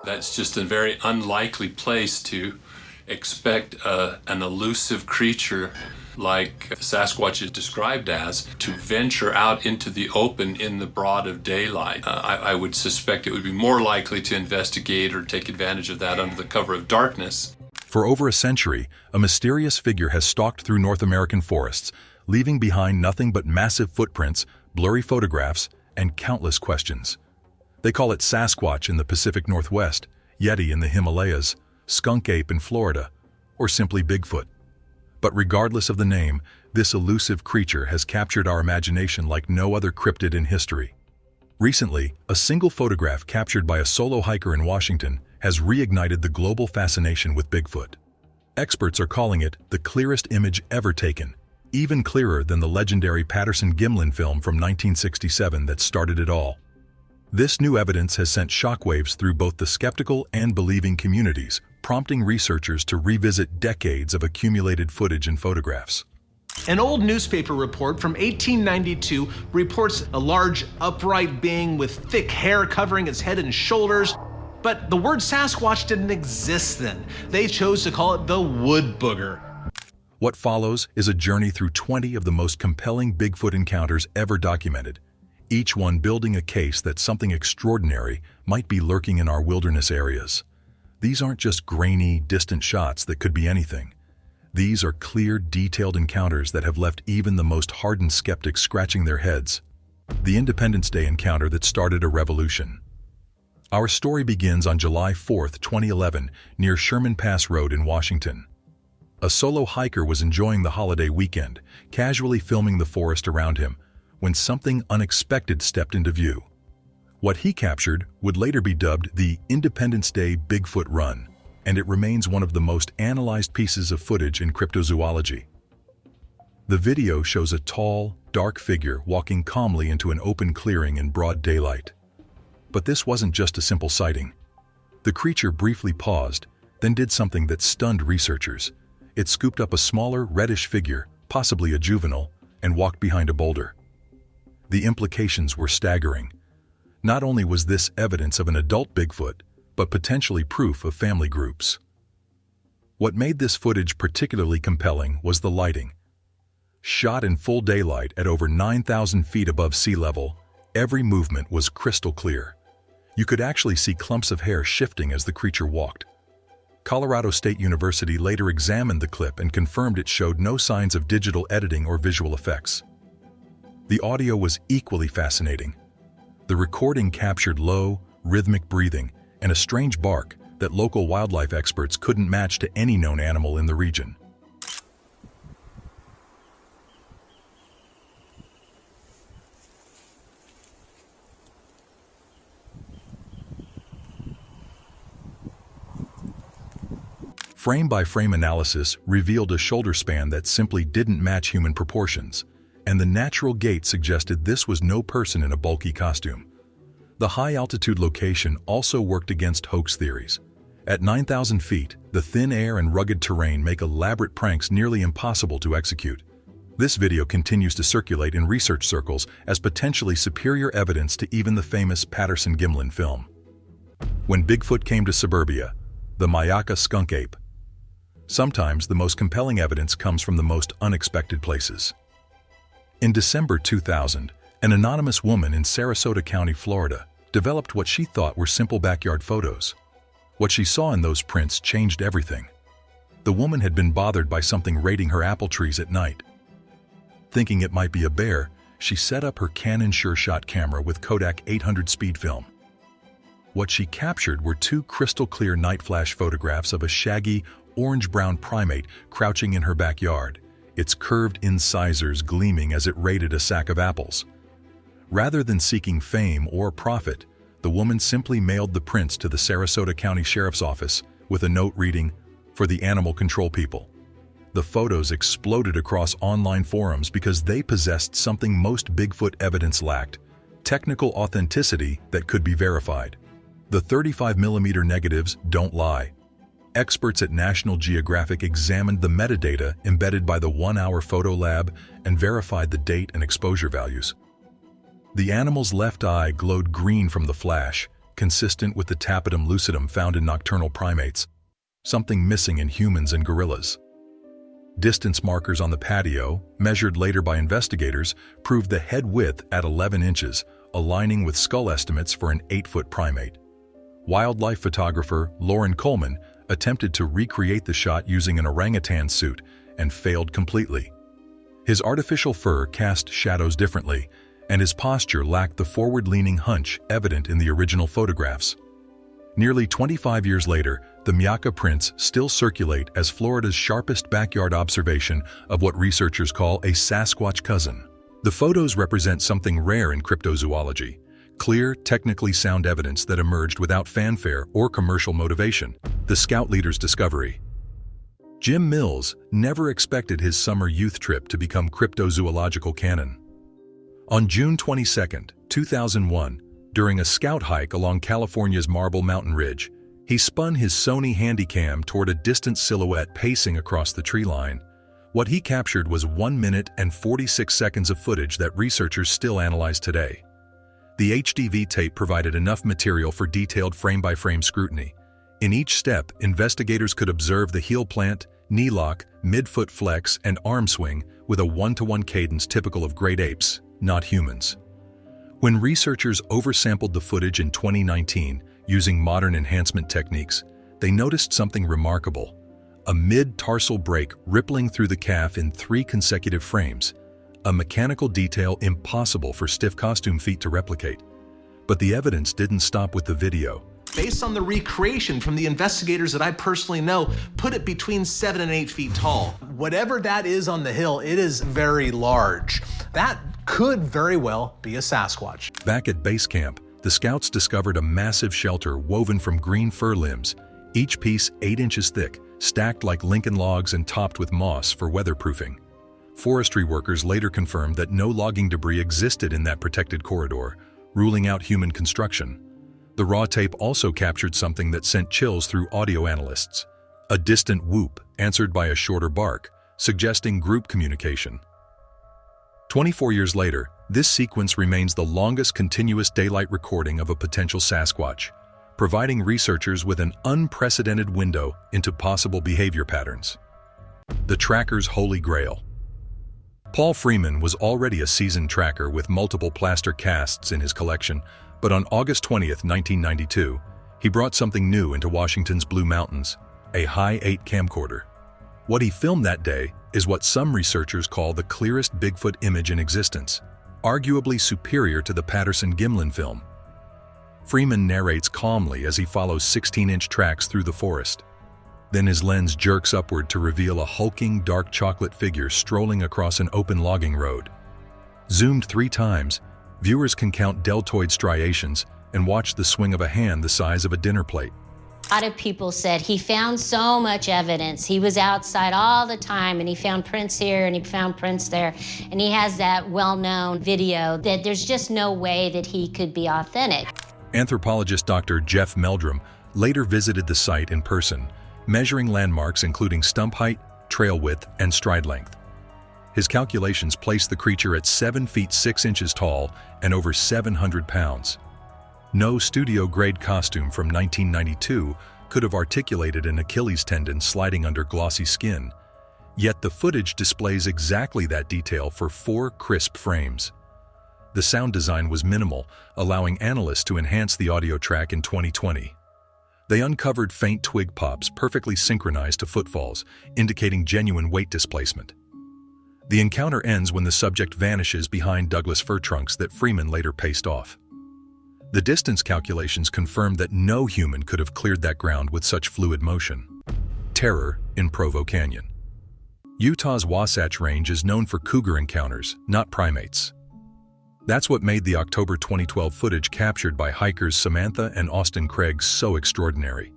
That's just a very unlikely place to expect an elusive creature like Sasquatch is described as to venture out into the open in the broad of daylight. I would suspect it would be more likely to investigate or take advantage of that under the cover of darkness. For over a century, a mysterious figure has stalked through North American forests, leaving behind nothing but massive footprints, blurry photographs, and countless questions. They call it Sasquatch in the Pacific Northwest, Yeti in the Himalayas, skunk ape in Florida, or simply Bigfoot. But regardless of the name, this elusive creature has captured our imagination like no other cryptid in history. Recently, a single photograph captured by a solo hiker in Washington has reignited the global fascination with Bigfoot. Experts are calling it the clearest image ever taken, even clearer than the legendary Patterson-Gimlin film from 1967 that started it all. This new evidence has sent shockwaves through both the skeptical and believing communities, prompting researchers to revisit decades of accumulated footage and photographs. An old newspaper report from 1892 reports a large, upright being with thick hair covering its head and shoulders. But the word Sasquatch didn't exist then. They chose to call it the wood booger. What follows is a journey through 20 of the most compelling Bigfoot encounters ever documented, each one building a case that something extraordinary might be lurking in our wilderness areas. These aren't just grainy, distant shots that could be anything. These are clear, detailed encounters that have left even the most hardened skeptics scratching their heads. The Independence Day encounter that started a revolution. Our story begins on July 4, 2011, near Sherman Pass Road in Washington. A solo hiker was enjoying the holiday weekend, casually filming the forest around him, when something unexpected stepped into view. What he captured would later be dubbed the Independence Day Bigfoot Run, and it remains one of the most analyzed pieces of footage in cryptozoology. The video shows a tall, dark figure walking calmly into an open clearing in broad daylight. But this wasn't just a simple sighting. The creature briefly paused, then did something that stunned researchers. It scooped up a smaller, reddish figure, possibly a juvenile, and walked behind a boulder. The implications were staggering. Not only was this evidence of an adult Bigfoot, but potentially proof of family groups. What made this footage particularly compelling was the lighting. Shot in full daylight at over 9,000 feet above sea level, every movement was crystal clear. You could actually see clumps of hair shifting as the creature walked. Colorado State University later examined the clip and confirmed it showed no signs of digital editing or visual effects. The audio was equally fascinating. The recording captured low, rhythmic breathing and a strange bark that local wildlife experts couldn't match to any known animal in the region. Frame-by-frame analysis revealed a shoulder span that simply didn't match human proportions, and the natural gait suggested this was no person in a bulky costume. The high-altitude location also worked against hoax theories. At 9,000 feet, the thin air and rugged terrain make elaborate pranks nearly impossible to execute. This video continues to circulate in research circles as potentially superior evidence to even the famous Patterson-Gimlin film. When Bigfoot came to suburbia, the Mayaka skunk ape. Sometimes the most compelling evidence comes from the most unexpected places. In December 2000, an anonymous woman in Sarasota County, Florida, developed what she thought were simple backyard photos. What she saw in those prints changed everything. The woman had been bothered by something raiding her apple trees at night. Thinking it might be a bear, she set up her Canon SureShot camera with Kodak 800 speed film. What she captured were two crystal-clear night flash photographs of a shaggy, orange-brown primate crouching in her backyard, its curved incisors gleaming as it raided a sack of apples. Rather than seeking fame or profit, the woman simply mailed the prints to the Sarasota County Sheriff's Office with a note reading, "For the animal control people." The photos exploded across online forums because they possessed something most Bigfoot evidence lacked: technical authenticity that could be verified. The 35mm negatives don't lie. Experts at National Geographic examined the metadata embedded by the 1-hour photo lab and verified the date and exposure values. The animal's left eye glowed green from the flash, consistent with the tapetum lucidum found in nocturnal primates, something missing in humans and gorillas. Distance markers on the patio, measured later by investigators, proved the head width at 11 inches, aligning with skull estimates for an 8-foot primate. Wildlife photographer Lauren Coleman attempted to recreate the shot using an orangutan suit and failed completely. His artificial fur cast shadows differently, and his posture lacked the forward-leaning hunch evident in the original photographs. Nearly 25 years later, the Myakka prints still circulate as Florida's sharpest backyard observation of what researchers call a Sasquatch cousin. The photos represent something rare in cryptozoology: clear, technically sound evidence that emerged without fanfare or commercial motivation. The scout leader's discovery. Jim Mills never expected his summer youth trip to become cryptozoological canon. On June 22, 2001, during a scout hike along California's Marble Mountain Ridge, he spun his Sony Handycam toward a distant silhouette pacing across the tree line. What he captured was 1 minute and 46 seconds of footage that researchers still analyze today. The HDV tape provided enough material for detailed frame-by-frame scrutiny. In each step, investigators could observe the heel plant, knee lock, mid-foot flex, and arm swing with a 1-to-1 cadence typical of great apes, not humans. When researchers oversampled the footage in 2019 using modern enhancement techniques, they noticed something remarkable: a mid-tarsal break rippling through the calf in 3 consecutive frames, a mechanical detail impossible for stiff costume feet to replicate. But the evidence didn't stop with the video. Based on the recreation from the investigators that I personally know, put it between 7 and 8 feet tall. Whatever that is on the hill, it is very large. That could very well be a Sasquatch. Back at base camp, the scouts discovered a massive shelter woven from green fir limbs, each piece 8 inches thick, stacked like Lincoln logs and topped with moss for weatherproofing. Forestry workers later confirmed that no logging debris existed in that protected corridor, ruling out human construction. The raw tape also captured something that sent chills through audio analysts: a distant whoop answered by a shorter bark, suggesting group communication. 24 years later, this sequence remains the longest continuous daylight recording of a potential Sasquatch, providing researchers with an unprecedented window into possible behavior patterns. The tracker's holy grail. Paul Freeman was already a seasoned tracker with multiple plaster casts in his collection, but on August 20, 1992, he brought something new into Washington's Blue Mountains: a high-8 camcorder. What he filmed that day is what some researchers call the clearest Bigfoot image in existence, arguably superior to the Patterson-Gimlin film. Freeman narrates calmly as he follows 16-inch tracks through the forest. Then his lens jerks upward to reveal a hulking, dark chocolate figure strolling across an open logging road. Zoomed 3 times, viewers can count deltoid striations and watch the swing of a hand the size of a dinner plate. A lot of people said he found so much evidence. He was outside all the time, and he found prints here and he found prints there. And he has that well-known video that there's just no way that he could be authentic. Anthropologist Dr. Jeff Meldrum later visited the site in person, measuring landmarks including stump height, trail width, and stride length. His calculations placed the creature at 7 feet 6 inches tall and over 700 pounds. No studio-grade costume from 1992 could have articulated an Achilles tendon sliding under glossy skin, yet the footage displays exactly that detail for 4 crisp frames. The sound design was minimal, allowing analysts to enhance the audio track in 2020. They uncovered faint twig pops perfectly synchronized to footfalls, indicating genuine weight displacement. The encounter ends when the subject vanishes behind Douglas fir trunks that Freeman later paced off. The distance calculations confirmed that no human could have cleared that ground with such fluid motion. Terror in Provo Canyon. Utah's Wasatch Range is known for cougar encounters, not primates. That's what made the October 2012 footage captured by hikers Samantha and Austin Craig so extraordinary.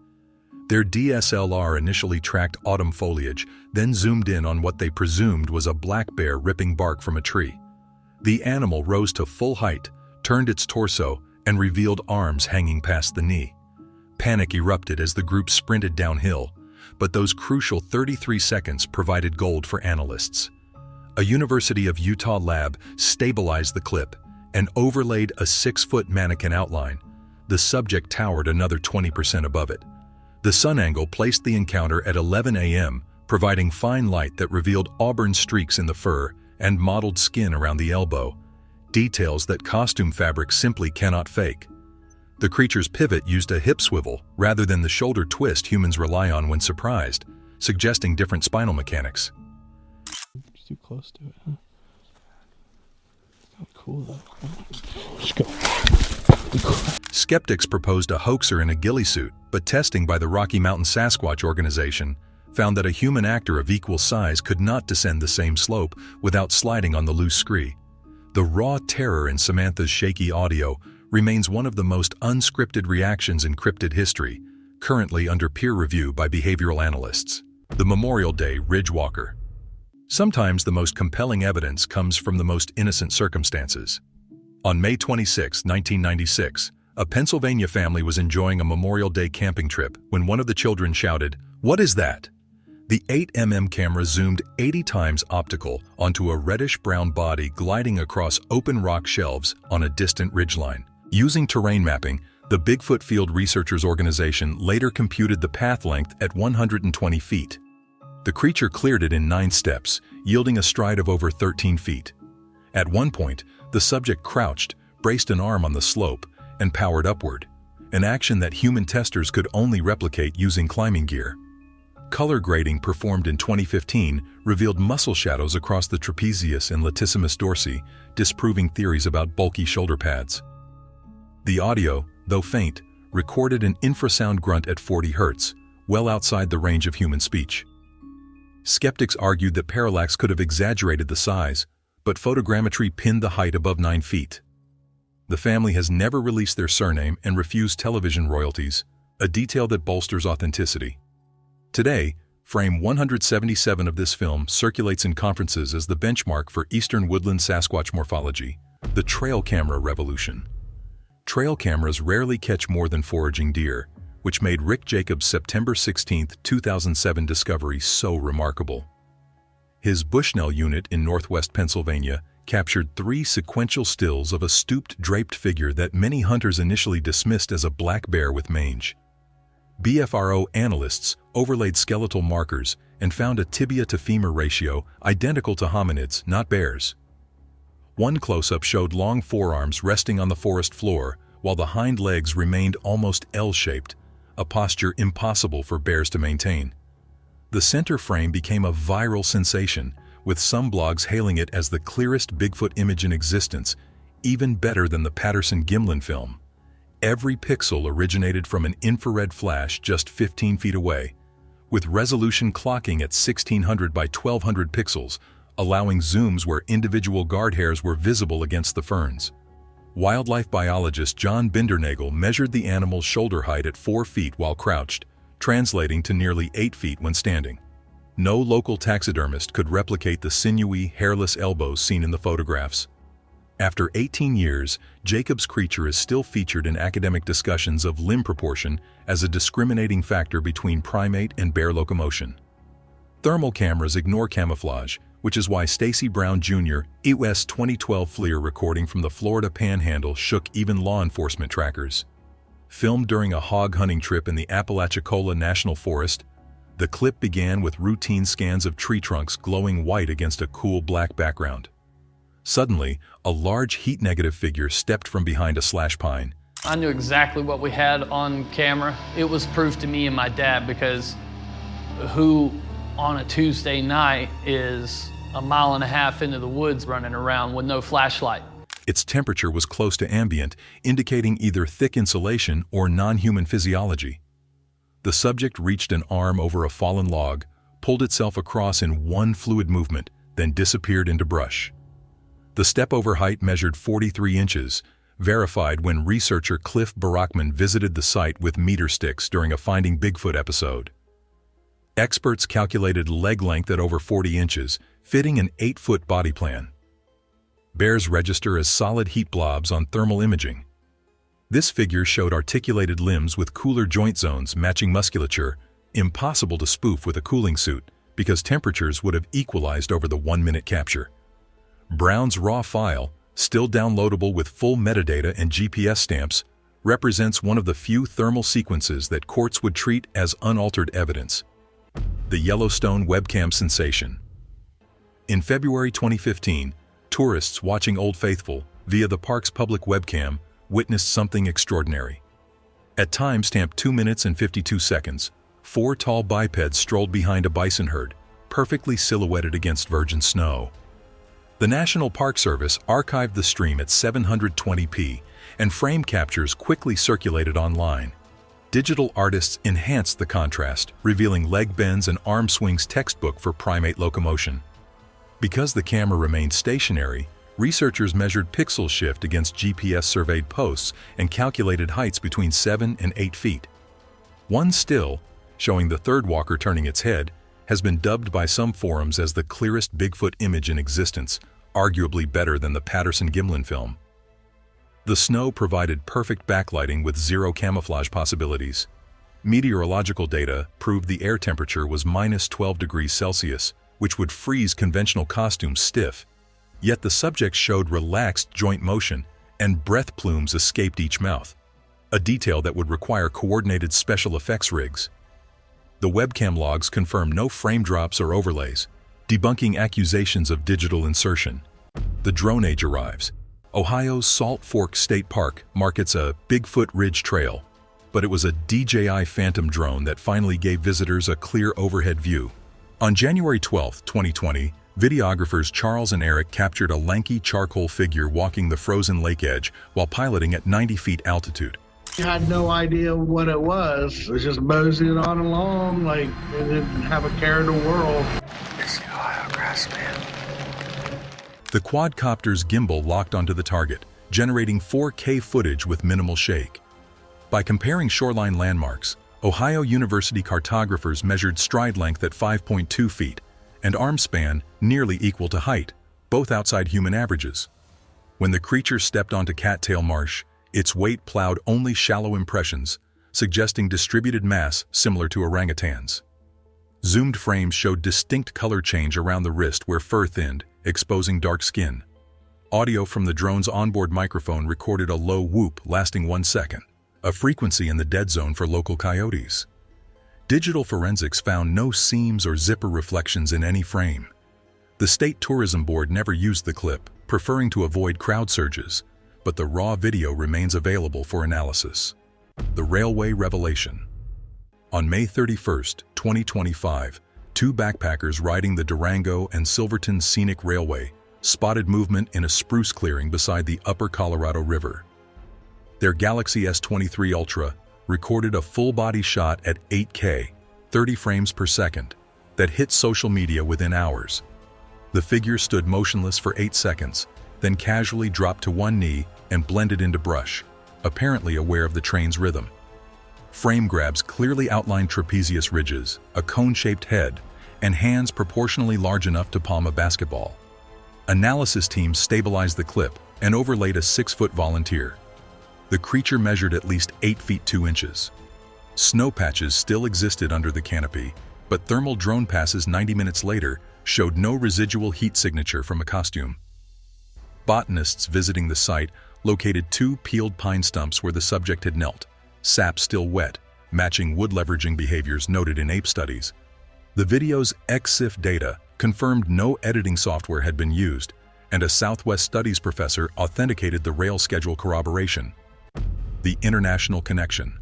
Their DSLR initially tracked autumn foliage, then zoomed in on what they presumed was a black bear ripping bark from a tree. The animal rose to full height, turned its torso, and revealed arms hanging past the knee. Panic erupted as the group sprinted downhill, but those crucial 33 seconds provided gold for analysts. A University of Utah lab stabilized the clip and overlaid a 6-foot mannequin outline, the subject towered another 20% above it. The sun angle placed the encounter at 11 a.m., providing fine light that revealed auburn streaks in the fur and mottled skin around the elbow, details that costume fabric simply cannot fake. The creature's pivot used a hip swivel rather than the shoulder twist humans rely on when surprised, suggesting different spinal mechanics. Too close to it, huh? Oh, cool though. Let's go. Skeptics proposed a hoaxer in a ghillie suit, but testing by the Rocky Mountain Sasquatch organization found that a human actor of equal size could not descend the same slope without sliding on the loose scree. The raw terror in Samantha's shaky audio remains one of the most unscripted reactions in cryptid history, currently under peer review by behavioral analysts. The Memorial Day Ridgewalker. Sometimes the most compelling evidence comes from the most innocent circumstances. On May 26, 1996, a Pennsylvania family was enjoying a Memorial Day camping trip when one of the children shouted, "What is that?" The 8mm camera zoomed 80 times optical onto a reddish-brown body gliding across open rock shelves on a distant ridgeline. Using terrain mapping, the Bigfoot Field Researchers Organization later computed the path length at 120 feet. The creature cleared it in 9 steps, yielding a stride of over 13 feet. At one point, the subject crouched, braced an arm on the slope, and powered upward, an action that human testers could only replicate using climbing gear. Color grading performed in 2015 revealed muscle shadows across the trapezius and latissimus dorsi, disproving theories about bulky shoulder pads. The audio, though faint, recorded an infrasound grunt at 40 Hz, well outside the range of human speech. Skeptics argued that parallax could have exaggerated the size, but photogrammetry pinned the height above 9 feet. The family has never released their surname and refused television royalties, a detail that bolsters authenticity. Today, frame 177 of this film circulates in conferences as the benchmark for Eastern woodland Sasquatch morphology, the trail camera revolution. Trail cameras rarely catch more than foraging deer, which made Rick Jacobs' September 16, 2007 discovery so remarkable. His Bushnell unit in northwest Pennsylvania captured 3 sequential stills of a stooped, draped figure that many hunters initially dismissed as a black bear with mange. BFRO analysts overlaid skeletal markers and found a tibia-to-femur ratio identical to hominids, not bears. One close-up showed long forearms resting on the forest floor, while the hind legs remained almost L-shaped, a posture impossible for bears to maintain. The center frame became a viral sensation, with some blogs hailing it as the clearest Bigfoot image in existence, even better than the Patterson-Gimlin film. Every pixel originated from an infrared flash just 15 feet away, with resolution clocking at 1600 by 1200 pixels, allowing zooms where individual guard hairs were visible against the ferns. Wildlife biologist John Bindernagel measured the animal's shoulder height at 4 feet while crouched, translating to nearly 8 feet when standing. No local taxidermist could replicate the sinewy, hairless elbows seen in the photographs. After 18 years, Jacobs' creature is still featured in academic discussions of limb proportion as a discriminating factor between primate and bear locomotion. Thermal cameras ignore camouflage, which is why Stacy Brown Jr. EWS 2012 FLIR recording from the Florida Panhandle shook even law enforcement trackers. Filmed during a hog hunting trip in the Apalachicola National Forest, the clip began with routine scans of tree trunks glowing white against a cool black background. Suddenly, a large heat-negative figure stepped from behind a slash pine. I knew exactly what we had on camera. It was proof to me and my dad, because who on a Tuesday night is a mile and a half into the woods running around with no flashlight? Its temperature was close to ambient, indicating either thick insulation or non-human physiology. The subject reached an arm over a fallen log, pulled itself across in one fluid movement, then disappeared into brush. The step-over height measured 43 inches, verified when researcher Cliff Barackman visited the site with meter sticks during a Finding Bigfoot episode. Experts calculated leg length at over 40 inches, fitting an 8-foot body plan. Bears register as solid heat blobs on thermal imaging. This figure showed articulated limbs with cooler joint zones matching musculature, impossible to spoof with a cooling suit because temperatures would have equalized over the 1-minute capture. Brown's raw file, still downloadable with full metadata and GPS stamps, represents one of the few thermal sequences that courts would treat as unaltered evidence. The Yellowstone webcam sensation. In February 2015, tourists watching Old Faithful via the park's public webcam witnessed something extraordinary. At timestamp 2 minutes and 52 seconds, 4 tall bipeds strolled behind a bison herd, perfectly silhouetted against virgin snow. The National Park Service archived the stream at 720p, and frame captures quickly circulated online. Digital artists enhanced the contrast, revealing leg bends and arm swings textbook for primate locomotion. Because the camera remained stationary, researchers measured pixel shift against GPS-surveyed posts and calculated heights between 7 and 8 feet. One still, showing the third walker turning its head, has been dubbed by some forums as the clearest Bigfoot image in existence, arguably better than the Patterson-Gimlin film. The snow provided perfect backlighting with zero camouflage possibilities. Meteorological data proved the air temperature was -12 degrees Celsius, which would freeze conventional costumes stiff. Yet the subjects showed relaxed joint motion, and breath plumes escaped each mouth, a detail that would require coordinated special effects rigs. The webcam logs confirm no frame drops or overlays, debunking accusations of digital insertion. The drone age arrives. Ohio's Salt Fork State Park markets a Bigfoot Ridge Trail, but it was a DJI Phantom drone that finally gave visitors a clear overhead view. On January 12, 2020, videographers Charles and Eric captured a lanky charcoal figure walking the frozen lake edge while piloting at 90 feet altitude. I had no idea what it was. It was just moseying on along, like it didn't have a care in the world. It's the Ohio grassman. The quadcopter's gimbal locked onto the target, generating 4K footage with minimal shake. By comparing shoreline landmarks, Ohio University cartographers measured stride length at 5.2 feet and arm span nearly equal to height, both outside human averages. When the creature stepped onto Cattail Marsh, its weight plowed only shallow impressions, suggesting distributed mass similar to orangutans. Zoomed frames showed distinct color change around the wrist where fur thinned, exposing dark skin. Audio from the drone's onboard microphone recorded a low whoop lasting 1 second, a frequency in the dead zone for local coyotes. Digital forensics found no seams or zipper reflections in any frame. The State Tourism Board never used the clip, preferring to avoid crowd surges, but the raw video remains available for analysis. The Railway Revelation. On May 31, 2025, 2 backpackers riding the Durango and Silverton Scenic Railway spotted movement in a spruce clearing beside the Upper Colorado River. Their Galaxy S23 Ultra recorded a full-body shot at 8K, 30 frames per second, that hit social media within hours. The figure stood motionless for 8 seconds, then casually dropped to one knee and blended into brush, apparently aware of the train's rhythm. Frame grabs clearly outlined trapezius ridges, a cone-shaped head, and hands proportionally large enough to palm a basketball. Analysis teams stabilized the clip and overlaid a 6-foot volunteer. The creature measured at least 8 feet 2 inches. Snow patches still existed under the canopy, but thermal drone passes 90 minutes later showed no residual heat signature from a costume. Botanists visiting the site located 2 peeled pine stumps where the subject had knelt, sap still wet, matching wood leveraging behaviors noted in ape studies. The video's XSIF data confirmed no editing software had been used, and a Southwest Studies professor authenticated the rail schedule corroboration. The international connection.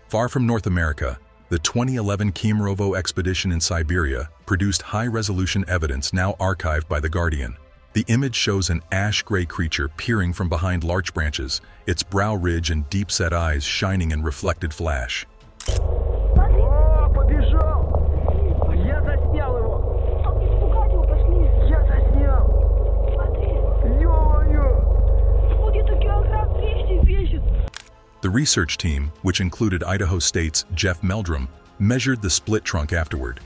Far from North America, the 2011 Kemerovo expedition in Siberia produced high-resolution evidence now archived by The Guardian. The image shows an ash-gray creature peering from behind larch branches, its brow ridge and deep-set eyes shining in reflected flash. The research team, which included Idaho State's Jeff Meldrum, measured the split trunk afterward.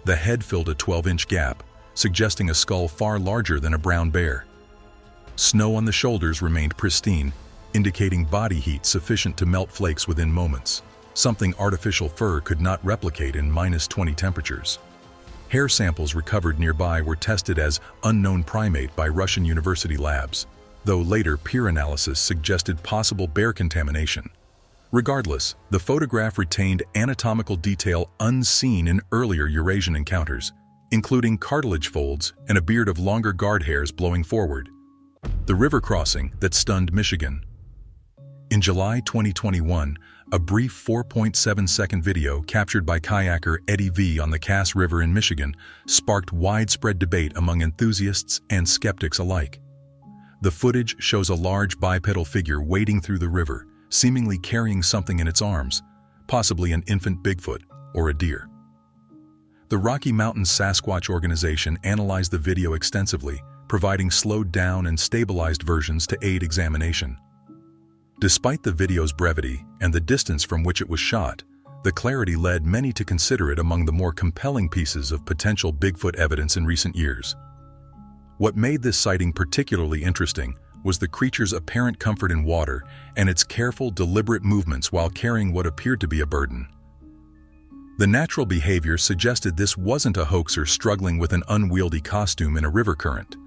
The head filled a 12-inch gap, suggesting a skull far larger than a brown bear. Snow on the shoulders remained pristine, indicating body heat sufficient to melt flakes within moments, something artificial fur could not replicate in -20 temperatures. Hair samples recovered nearby were tested as unknown primate by Russian university labs. though later peer analysis suggested possible bear contamination. Regardless, the photograph retained anatomical detail unseen in earlier Eurasian encounters, including cartilage folds and a beard of longer guard hairs blowing forward. The river crossing that stunned Michigan. In July 2021, a brief 4.7-second video captured by kayaker Eddie V on the Cass River in Michigan sparked widespread debate among enthusiasts and skeptics alike. The footage shows a large bipedal figure wading through the river, seemingly carrying something in its arms, possibly an infant Bigfoot or a deer. The Rocky Mountain Sasquatch organization analyzed the video extensively, providing slowed down and stabilized versions to aid examination. Despite the video's brevity and the distance from which it was shot, the clarity led many to consider it among the more compelling pieces of potential Bigfoot evidence in recent years. What made this sighting particularly interesting was the creature's apparent comfort in water and its careful, deliberate movements while carrying what appeared to be a burden. The natural behavior suggested this wasn't a hoaxer struggling with an unwieldy costume in a river current.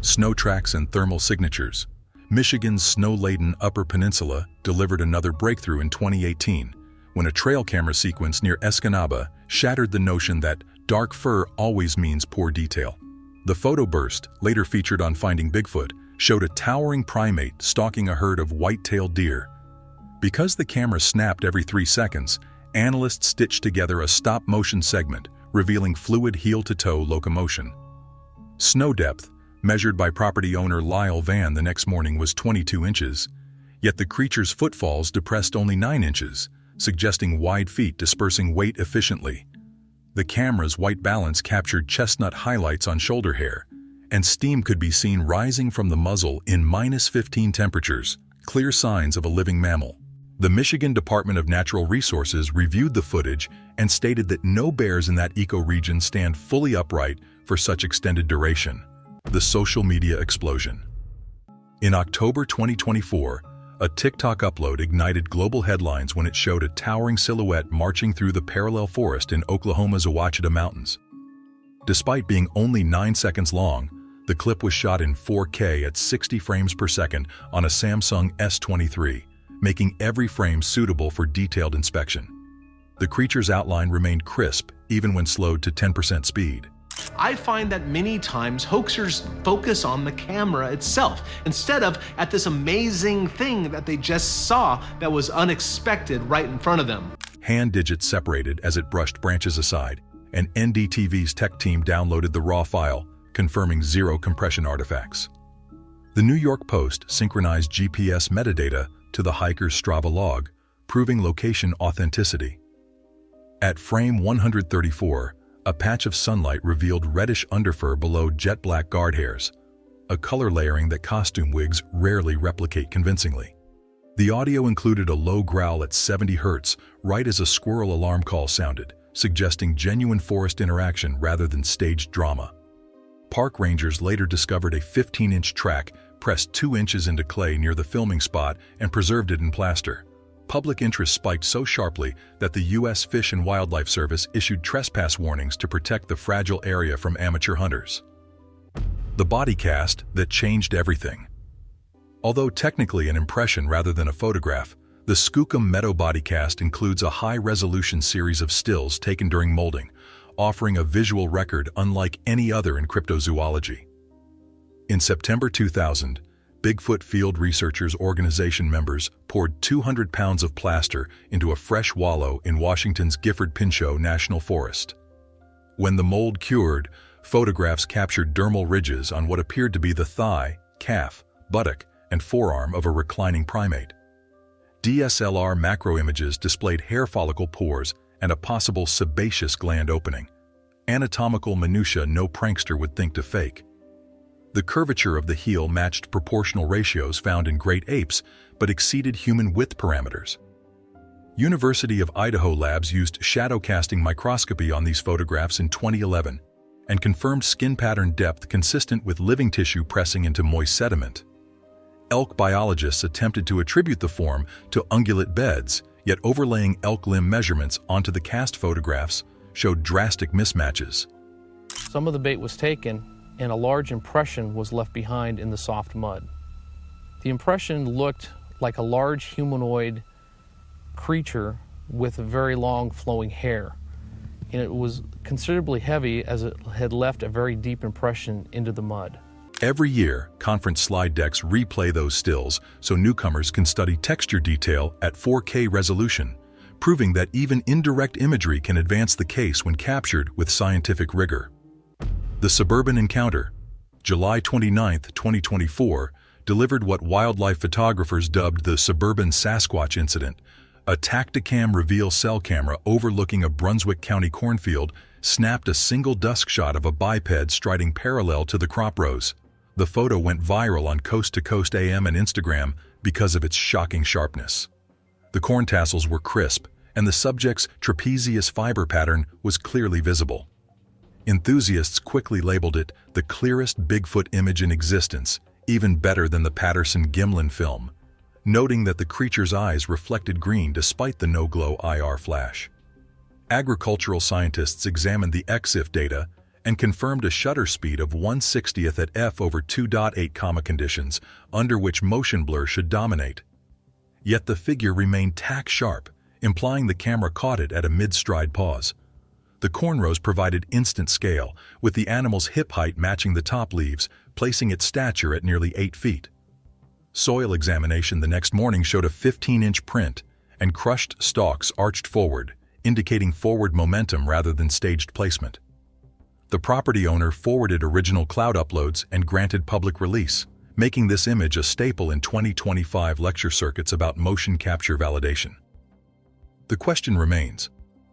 Snow tracks and thermal signatures. Michigan's snow-laden Upper Peninsula delivered another breakthrough in 2018 when a trail camera sequence near Escanaba shattered the notion that dark fur always means poor detail. The photo burst, later featured on Finding Bigfoot, showed a towering primate stalking a herd of white-tailed deer. Because the camera snapped every 3 seconds, analysts stitched together a stop-motion segment revealing fluid heel-to-toe locomotion. Snow depth, measured by property owner Lyle Van the next morning, was 22 inches, yet the creature's footfalls depressed only 9 inches, suggesting wide feet dispersing weight efficiently. The camera's white balance captured chestnut highlights on shoulder hair, and steam could be seen rising from the muzzle in -15 temperatures, clear signs of a living mammal. The Michigan Department of Natural Resources reviewed the footage and stated that no bears in that ecoregion stand fully upright for such extended duration. The social media explosion. In October 2024, a TikTok upload ignited global headlines when it showed a towering silhouette marching through the parallel forest in Oklahoma's Ouachita Mountains. Despite being only 9 seconds long, the clip was shot in 4K at 60 frames per second on a Samsung S23, making every frame suitable for detailed inspection. The creature's outline remained crisp even when slowed to 10% speed. I find that many times hoaxers focus on the camera itself instead of at this amazing thing that they just saw that was unexpected right in front of them. Hand digits separated as it brushed branches aside, and NDTV's tech team downloaded the raw file, confirming 0 compression artifacts. The New York Post synchronized GPS metadata to the hiker's Strava log, proving location authenticity. At frame 134, a patch of sunlight revealed reddish underfur below jet black guard hairs, a color layering that costume wigs rarely replicate convincingly. The audio included a low growl at 70 Hz, right as a squirrel alarm call sounded, suggesting genuine forest interaction rather than staged drama. Park rangers later discovered a 15-inch track pressed 2 inches into clay near the filming spot and preserved it in plaster. Public interest spiked so sharply that the U.S. Fish and Wildlife Service issued trespass warnings to protect the fragile area from amateur hunters. The body cast that changed everything. Although technically an impression rather than a photograph, the Skookum Meadow body cast includes a high-resolution series of stills taken during molding, offering a visual record unlike any other in cryptozoology. In September 2000, Bigfoot Field Researchers Organization members poured 200 pounds of plaster into a fresh wallow in Washington's Gifford-Pinchot National Forest. When the mold cured, photographs captured dermal ridges on what appeared to be the thigh, calf, buttock, and forearm of a reclining primate. DSLR macro images displayed hair follicle pores and a possible sebaceous gland opening, anatomical minutiae no prankster would think to fake. The curvature of the heel matched proportional ratios found in great apes, but exceeded human width parameters. University of Idaho labs used shadow casting microscopy on these photographs in 2011 and confirmed skin pattern depth consistent with living tissue pressing into moist sediment. Elk biologists attempted to attribute the form to ungulate beds, yet overlaying elk limb measurements onto the cast photographs showed drastic mismatches. Some of the bait was taken, and a large impression was left behind in the soft mud. The impression looked like a large humanoid creature with very long flowing hair. And it was considerably heavy as it had left a very deep impression into the mud. Every year, conference slide decks replay those stills so newcomers can study texture detail at 4K resolution, proving that even indirect imagery can advance the case when captured with scientific rigor. The Suburban Encounter, July 29, 2024, delivered what wildlife photographers dubbed the Suburban Sasquatch Incident. A Tacticam reveal cell camera overlooking a Brunswick County cornfield snapped a single dusk shot of a biped striding parallel to the crop rows. The photo went viral on Coast to Coast AM and Instagram because of its shocking sharpness. The corn tassels were crisp, and the subject's trapezius fiber pattern was clearly visible. Enthusiasts quickly labeled it the clearest Bigfoot image in existence, even better than the Patterson-Gimlin film, noting that the creature's eyes reflected green despite the no-glow IR flash. Agricultural scientists examined the EXIF data and confirmed a shutter speed of 1/60th at f/2.8 comma conditions, under which motion blur should dominate. Yet the figure remained tack-sharp, implying the camera caught it at a mid-stride pause. The cornrows provided instant scale, with the animal's hip height matching the top leaves, placing its stature at nearly 8 feet. Soil examination the next morning showed a 15-inch print, and crushed stalks arched forward, indicating forward momentum rather than staged placement. The property owner forwarded original cloud uploads and granted public release, making this image a staple in 2025 lecture circuits about motion capture validation. The question remains,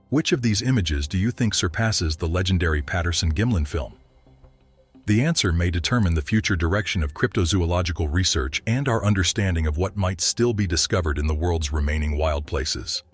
which of these images do you think surpasses the legendary Patterson-Gimlin film? The answer may determine the future direction of cryptozoological research and our understanding of what might still be discovered in the world's remaining wild places.